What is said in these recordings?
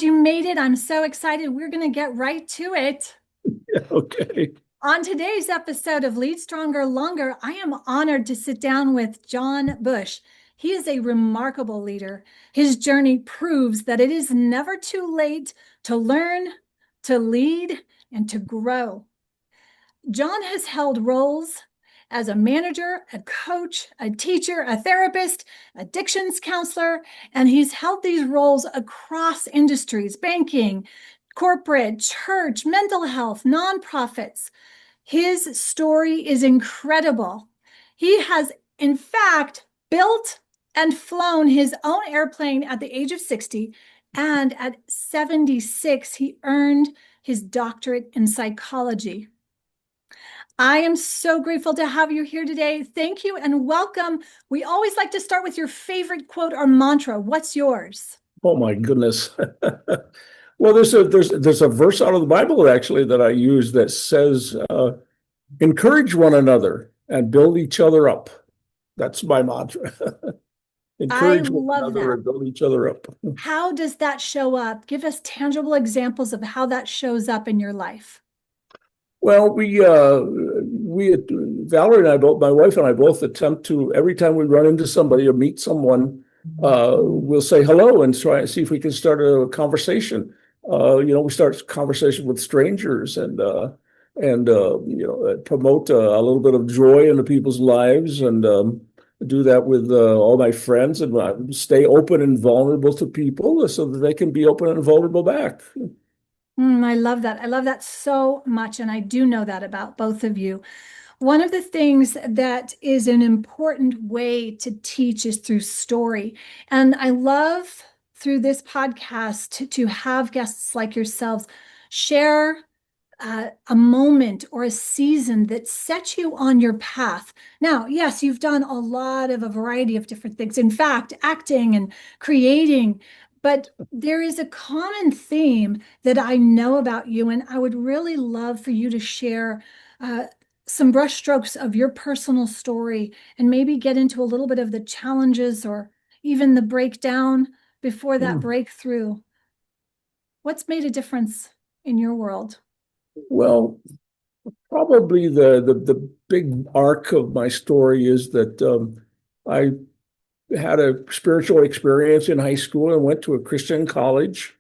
You made it. I'm so excited. We're going to get right to it. Okay. On today's episode of Lead Stronger Longer, I am honored to sit down with John Bush. He is a remarkable leader. His journey proves that it is never too late to learn, to lead, and to grow. John has held roles as a manager, a coach, a teacher, a therapist, addictions counselor, and he's held these roles across industries, banking, corporate, church, mental health, nonprofits. His story is incredible. He has, in fact, built and flown his own airplane at the age of 60, and at 76, he earned his doctorate in psychology. I am so grateful to have you here today. Thank you and welcome. We always like to start with your favorite quote or mantra. What's yours? Oh my goodness. Well, there's a verse out of the Bible actually that I use that says, "Encourage one another and build each other up." That's my mantra. I Encourage one love another that. and build each other up. How does that show up? Give us tangible examples of how that shows up in your life. Well, we Valerie and I both, my wife and I both attempt to every time we run into somebody or meet someone, we'll say hello and try and see if we can start a conversation. We start conversation with strangers and promote a little bit of joy into people's lives and do that with all my friends and stay open and vulnerable to people so that they can be open and vulnerable back. I love that. I love that so much. And I do know that about both of you. One of the things that is an important way to teach is through story. And I love through this podcast to have guests like yourselves share a moment or a season that set you on your path. Now, yes, you've done a lot of a variety of different things. In fact, acting and creating, but there is a common theme that I know about you, and I would really love for you to share some brushstrokes of your personal story and maybe get into a little bit of the challenges or even the breakdown before that Mm. breakthrough. What's made a difference in your world? Well, probably the big arc of my story is that I had a spiritual experience in high school and went to a Christian college,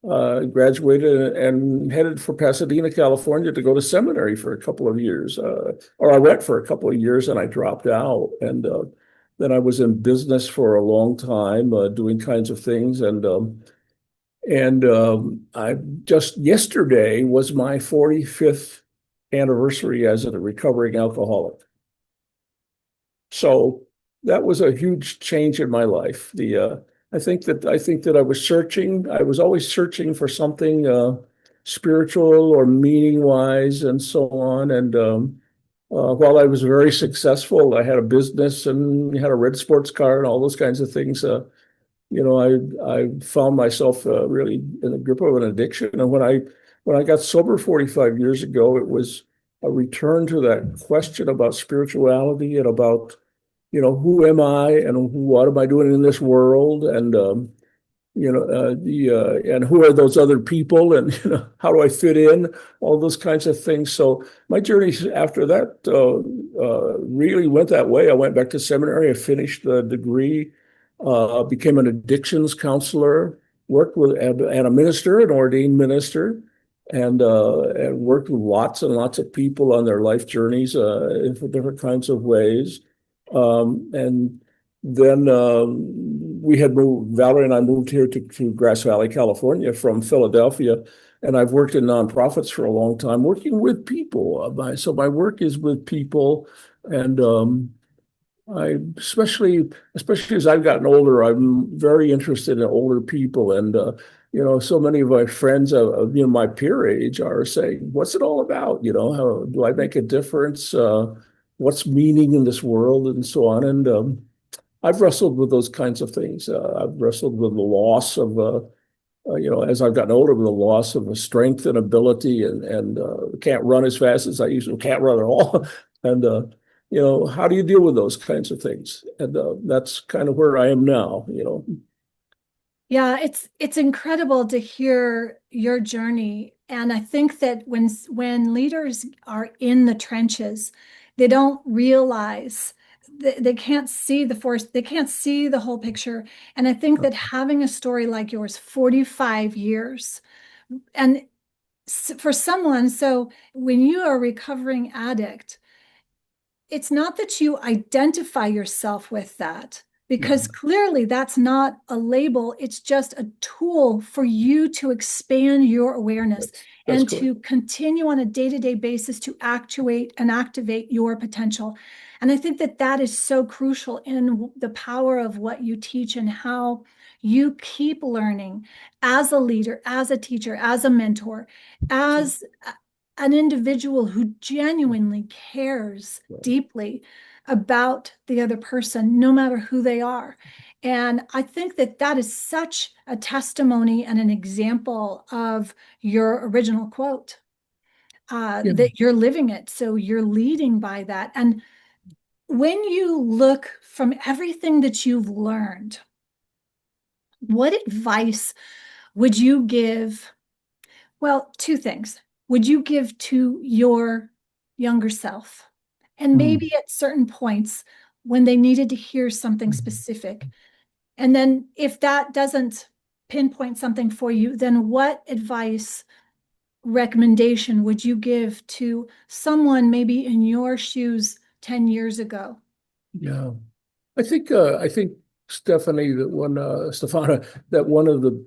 graduated and headed for Pasadena, California to go to seminary for a couple of years. Or I went for a couple of years and I dropped out. And then I was in business for a long time, doing kinds of things. And I just yesterday was my 45th anniversary as a recovering alcoholic. So that was a huge change in my life. I think that I was searching. I was always searching for something spiritual or meaning wise and so on. And while I was very successful, I had a business and had a red sports car and all those kinds of things. I found myself really in the grip of an addiction. And when I got sober 45 years ago, it was a return to that question about spirituality and about, who am I and what am I doing in this world? And and who are those other people, and how do I fit in? All those kinds of things. So my journey after that really went that way. I went back to seminary. I finished the degree, became an addictions counselor, worked with and a minister, an ordained minister, and worked with lots and lots of people on their life journeys in different kinds of ways. And then we had moved, Valerie and I moved here to Grass Valley, California from Philadelphia. And I've worked in nonprofits for a long time, working with people. So my work is with people. And I especially as I've gotten older, I'm very interested in older people. And, so many of my friends my peer age are saying, what's it all about? How do I make a difference? What's meaning in this world and so on. And I've wrestled with those kinds of things. I've wrestled with the loss of, as I've gotten older, with the loss of a strength and ability, and can't run as fast as I usually can't run at all. And how do you deal with those kinds of things? And that's kind of where I am now. Yeah, it's incredible to hear your journey. And I think that when leaders are in the trenches, they don't realize they can't see the forest, they can't see the whole picture. And I think that having a story like yours, 45 years, and for someone, so when you are a recovering addict, it's not that you identify yourself with that, because Mhm. clearly that's not a label. It's just a tool for you to expand your awareness That's and correct. to continue on a day-to-day basis to actuate and activate your potential. And I think that that is so crucial in the power of what you teach and how you keep learning as a leader, as a teacher, as a mentor, as an individual who genuinely cares deeply about the other person, no matter who they are. And I think that that is such a testimony and an example of your original quote, Yeah. that you're living it. So you're leading by that. And when you look from everything that you've learned, what advice would you give? Well, two things. Would you give to your younger self? And Mm. maybe at certain points when they needed to hear something specific. And then if that doesn't pinpoint something for you, then what advice, recommendation would you give to someone maybe in your shoes 10 years ago? Yeah. I think Stephanie, Stefana, that one of the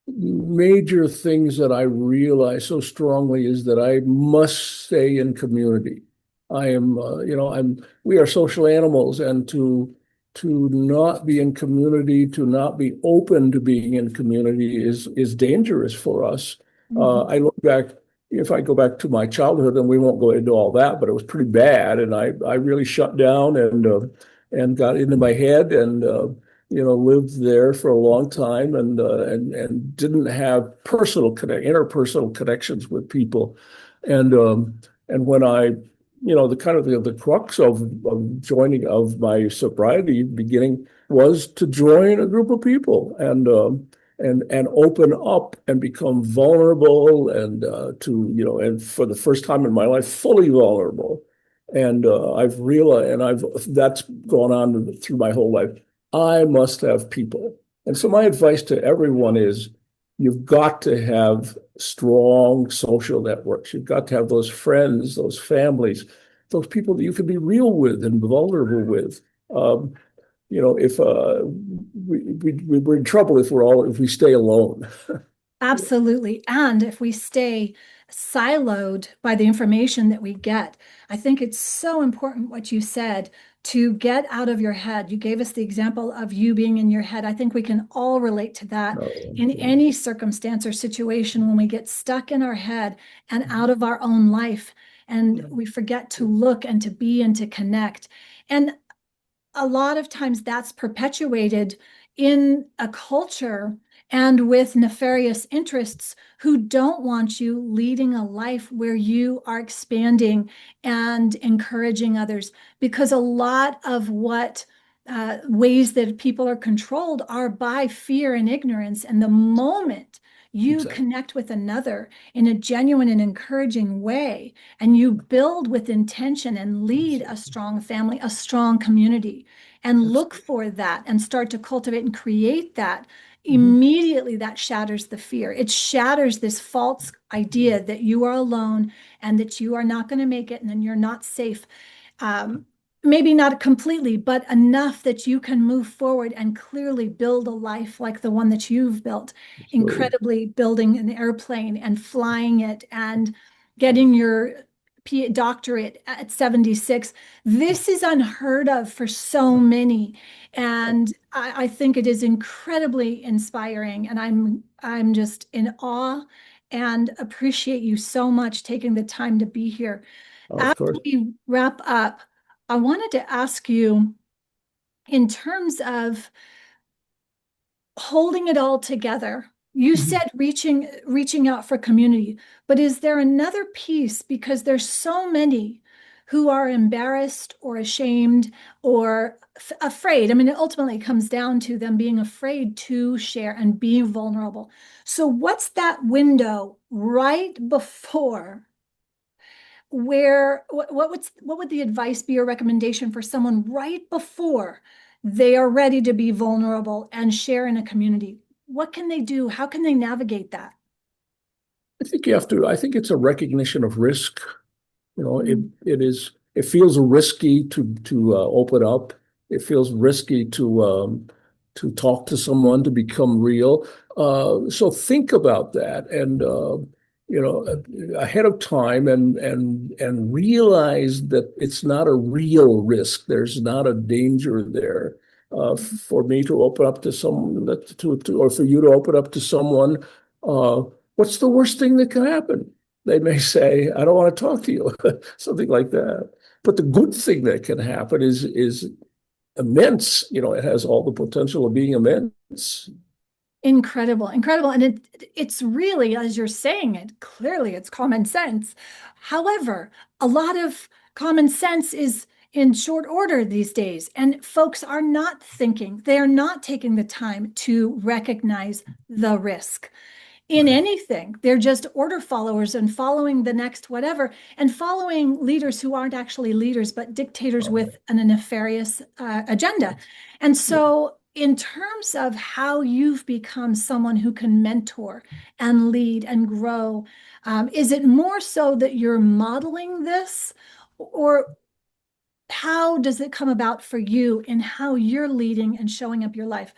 major things that I realize so strongly is that I must stay in community. We are social animals, and to not be in community, to not be open to being in community is dangerous for us. Mhm. I look back, if I go back to my childhood, and we won't go into all that, but it was pretty bad, and I really shut down and got into my head and lived there for a long time and didn't have interpersonal connections with people. And when the kind of the crux of joining of my sobriety beginning was to join a group of people and open up and become vulnerable and for the first time in my life, fully vulnerable. And I've realized, and I've that's gone on through my whole life. I must have people. And so my advice to everyone is you've got to have strong social networks. You've got to have those friends, those families, those people that you can be real with and vulnerable with. Um, if we're in trouble if we stay alone. Absolutely. And if we stay siloed by the information that we get, I think it's so important what you said to get out of your head. You gave us the example of you being in your head. I think we can all relate to that in Yeah. any circumstance or situation when we get stuck in our head and out of our own life and we forget to look and to be and to connect. And a lot of times that's perpetuated in a culture and with nefarious interests who don't want you leading a life where you are expanding and encouraging others. Because a lot of what ways that people are controlled are by fear and ignorance. And the moment you Exactly. connect with another in a genuine and encouraging way, and you build with intention and lead a strong family, a strong community, and look Absolutely. for that and start to cultivate and create that, Mhm. immediately that shatters the fear. It shatters this false idea that you are alone and that you are not going to make it and then you're not safe. Um, Maybe not completely, but enough that you can move forward and clearly build a life like the one that you've built, Absolutely. incredibly building an airplane and flying it and getting your doctorate at 76. This is unheard of for so many. And I think it is incredibly inspiring. And I'm just in awe and appreciate you so much taking the time to be here. Of As course. we wrap up, I wanted to ask you in terms of holding it all together. You Mhm. said reaching out for community, but is there another piece because there's so many who are embarrassed or ashamed or afraid. I mean, it ultimately comes down to them being afraid to share and be vulnerable. So, what's that window right before where what would the advice be or recommendation for someone right before they are ready to be vulnerable and share in a community? What can they do? How can they navigate that? I think you have to, I think it's a recognition of risk. You know, Mm. it feels risky to open up. It feels risky to talk to someone, to become real. So think about that, and you know, ahead of time, and realize that it's not a real risk. There's not a danger there. For me to open up to someone or for you to open up to someone, uh, what's the worst thing that can happen? They may say, I don't want to talk to you, something like that. But the good thing that can happen is immense. You know, it has all the potential of being immense. Incredible, incredible. And it's really, as you're saying it, clearly it's common sense. However, a lot of common sense is in short order these days, and folks are not thinking, they are not taking the time to recognize the risk in Right. anything. They're just order followers and following the next whatever, and following leaders who aren't actually leaders, but dictators All right. with a nefarious agenda. And Yeah. so, in terms of how you've become someone who can mentor and lead and grow, is it more so that you're modeling this, or how does it come about for you in how you're leading and showing up your life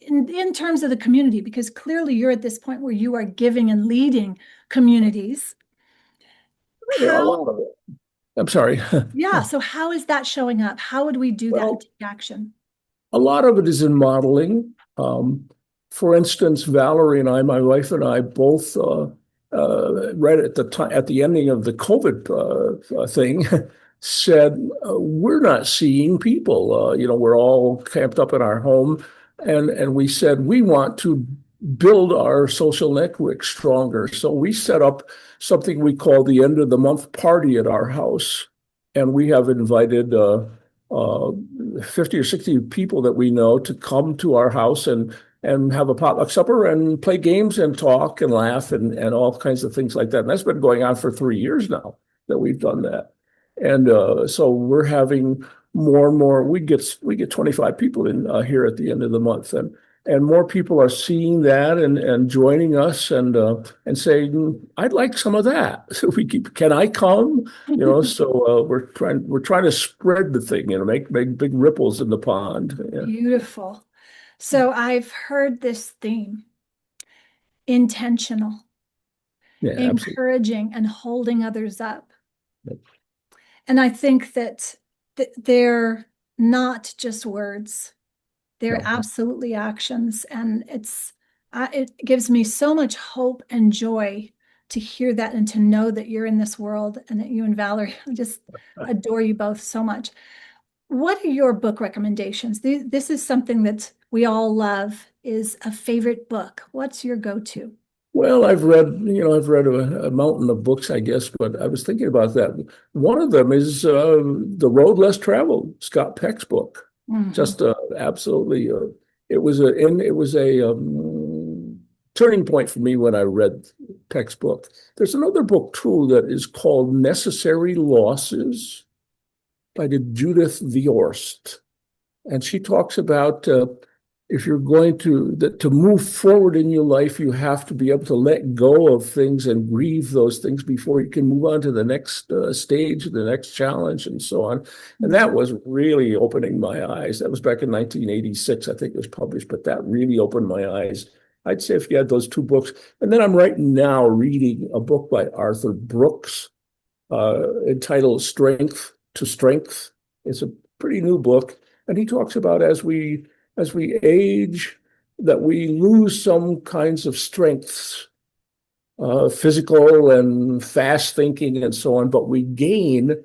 in terms of the community? Because clearly you're at this point where you are giving and leading communities. Yeah, a How, lot of it. I'm sorry. yeah, so how is that showing up? How would we do that and Well, take action? a lot of it is in modeling. For instance, Valerie and I, my wife and I, both right at the time, at the ending of the COVID thing, said we're not seeing people. You know, we're all camped up in our home, and we said we want to build our social network stronger. So we set up something we call the end of the month party at our house, and we have invited. Uh, 50 or 60 people that we know to come to our house and have a potluck supper and play games and talk and laugh and all kinds of things like that. And that's been going on for 3 years now that we've done that. And so we're having more and more. We get 25 people in here at the end of the month, and more people are seeing that and joining us and saying, I'd like some of that. So we keep, can I come? You know, so we're trying to spread the thing, you know, make big ripples in the pond. Yeah, Beautiful. So I've heard this theme: intentional, yeah, absolutely. encouraging, and holding others up. And I think that they're not just words. They're No. absolutely actions, and it gives me so much hope and joy to hear that and to know that you're in this world and that you and Valerie, I just adore you both so much. What are your book recommendations? This is something that we all love, is a favorite book. What's your go-to? Well, I've read a mountain of books, I guess, but I was thinking about that. One of them is The Road Less Traveled, Scott Peck's book. Mhm. Just absolutely, it was a turning point for me when I read Peck's book. There's another book too that is called Necessary Losses by the Judith Viorst, and she talks about if you're going to move forward in your life, you have to be able to let go of things and grieve those things before you can move on to the next stage, the next challenge, and so on. And that was really opening my eyes. That was back in 1986, I think it was published, but that really opened my eyes. I'd say if you had those two books, and then I'm right now reading a book by Arthur Brooks entitled Strength to Strength. It's a pretty new book, and he talks about as we age that we lose some kinds of strengths, physical and fast thinking and so on, but we gain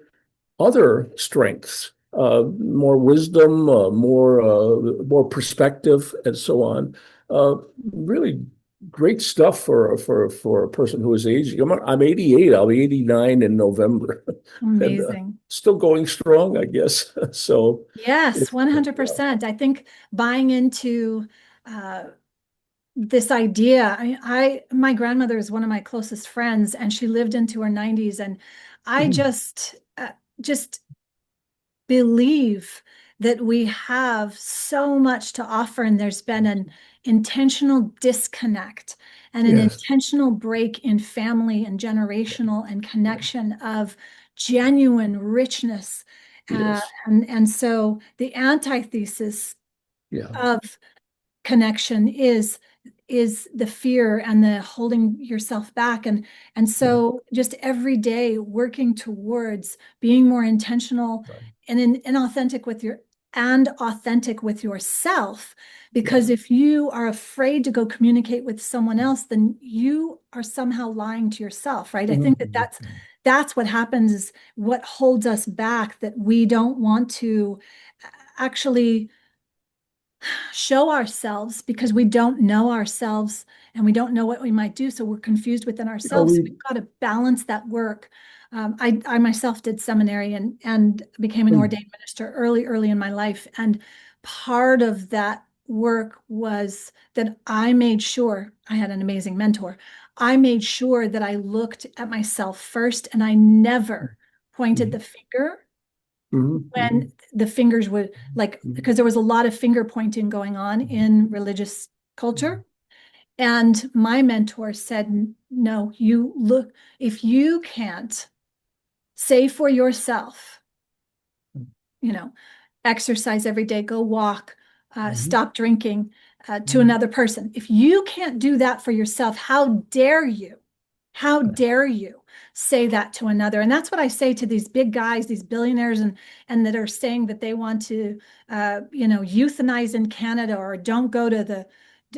other strengths, more wisdom, more perspective, and so on. Uh, Really great stuff for a person who is aging. I'm 88. I'll be 89 in November, and Amazing. still going strong, I guess. So Yes, it's yeah. 100%. I think buying into uh, this idea, my grandmother is one of my closest friends, and she lived into her 90s, and I Mhm. just believe that we have so much to offer, and there's been an intentional disconnect and an Yes, intentional break in family and generational and connection of genuine richness. yes, And so the antithesis yeah. of connection is the fear and the holding yourself back, and Yeah. so just every day working towards being more intentional Right. and authentic with yourself, Yeah. because if you are afraid to go communicate with someone else, then you are somehow lying to yourself, right? I think that Mhm. that's what happens, is what holds us back, that we don't want to actually show ourselves because we don't know ourselves and we don't know what we might do. So we're confused within You know, ourselves. So we we've got to balance that work. I myself did seminary and became an mm, ordained minister early in my life. And part of that work was that I made sure I had an amazing mentor. I made sure that I looked at myself first, and I never pointed mhm, the finger mhm, when the fingers would, like, mhm, because there was a lot of finger pointing going on mhm, in religious mhm, culture. And my mentor said, no, you look, if you can't say for yourself, you know, exercise every day, go walk, mhm, stop drinking, to mhm. another person. If you can't do that for yourself, how dare you? How dare you say that to another? And that's what I say to these big guys, these billionaires, and that are saying that they want to, euthanize in Canada, or don't go to the,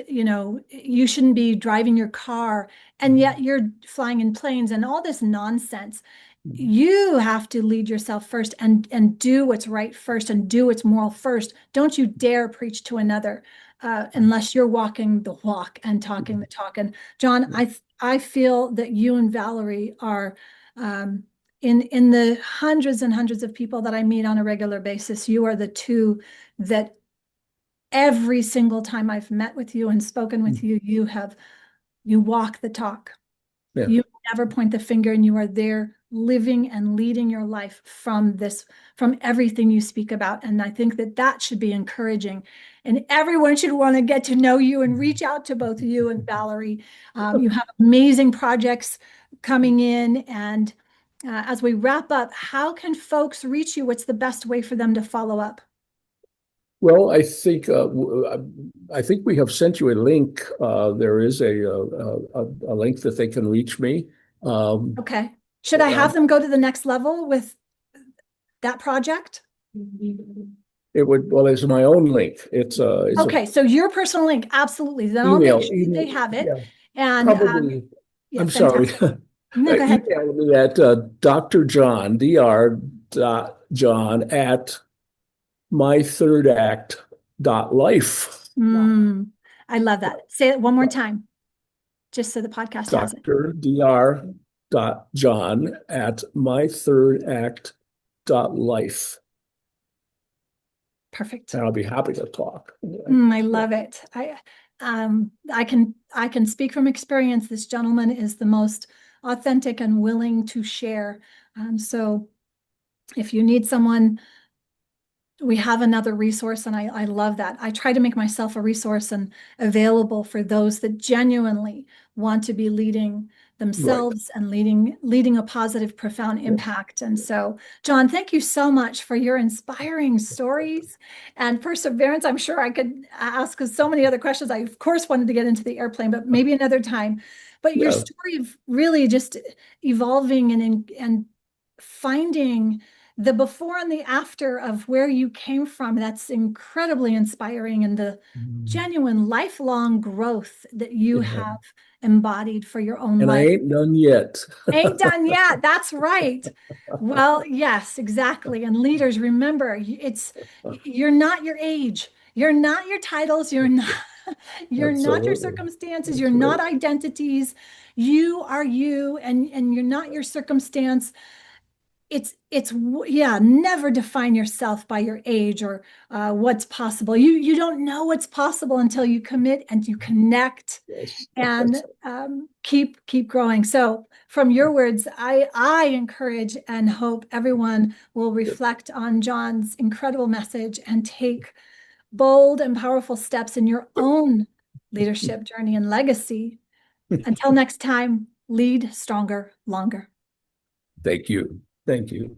you shouldn't be driving your car, and yet you're flying in planes and all this nonsense. Mhm. You have to lead yourself first, and do what's right first, and do what's moral first. Don't you dare preach to another, unless you're walking the walk and talking the talk. And John, I feel that you and Valerie are, um, in the hundreds and hundreds of people that I meet on a regular basis, you are the two that every single time I've met with you and spoken with you, you walk the talk. Yeah. You never point the finger, and you are there living and leading your life from everything you speak about. And I think that that should be encouraging. And everyone should want to get to know you and reach out to both you and Valerie. You have amazing projects coming in. And as we wrap up, how can folks reach you? What's the best way for them to follow up? Well, I think we have sent you a link. There is a link that they can reach me. Um, Okay. Should I have them go to the next level with that project? it would, well, it's my own link. It's a Okay, so your personal link, absolutely. Then I'll make email, sure that email, they have it. yeah, And probably. yeah, I'm sorry. fantastic. No, go ahead. Email me at Dr. John, Dr. John at mythirdact.life. Mm, I love that. Say it one more time, just so the podcast has it. Dr. John at mythirdact.life. Perfect. And I'll be happy to talk. I love it. I can speak from experience. This gentleman is the most authentic and willing to share. So if you need someone, we have another resource, and I love that. I try to make myself a resource and available for those that genuinely want to be leading Right. themselves and leading a positive, profound Yes. impact. And so, John, thank you so much for your inspiring stories and perseverance. I'm sure I could ask so many other questions. I, of course, wanted to get into the airplane, but maybe another time. But your Yeah. story of really just evolving and finding the before and the after of where you came from, that's incredibly inspiring, and the Mhm. genuine lifelong growth that you Yeah. have embodied for your own And I life. ain't done yet. Ain't done yet. That's right. Well, yes, exactly. And leaders, remember, you're not your age. You're not your titles. You're not. You're not your Absolutely. circumstances, you're That's right. not identities. You are you, and you're not your circumstance. It's yeah, never define yourself by your age or what's possible. You don't know what's possible until you commit and you connect Yes. and keep growing. So from your words, I encourage and hope everyone will reflect on John's incredible message and take bold and powerful steps in your own leadership journey and legacy. Until next time, lead stronger, longer. Thank you. Thank you.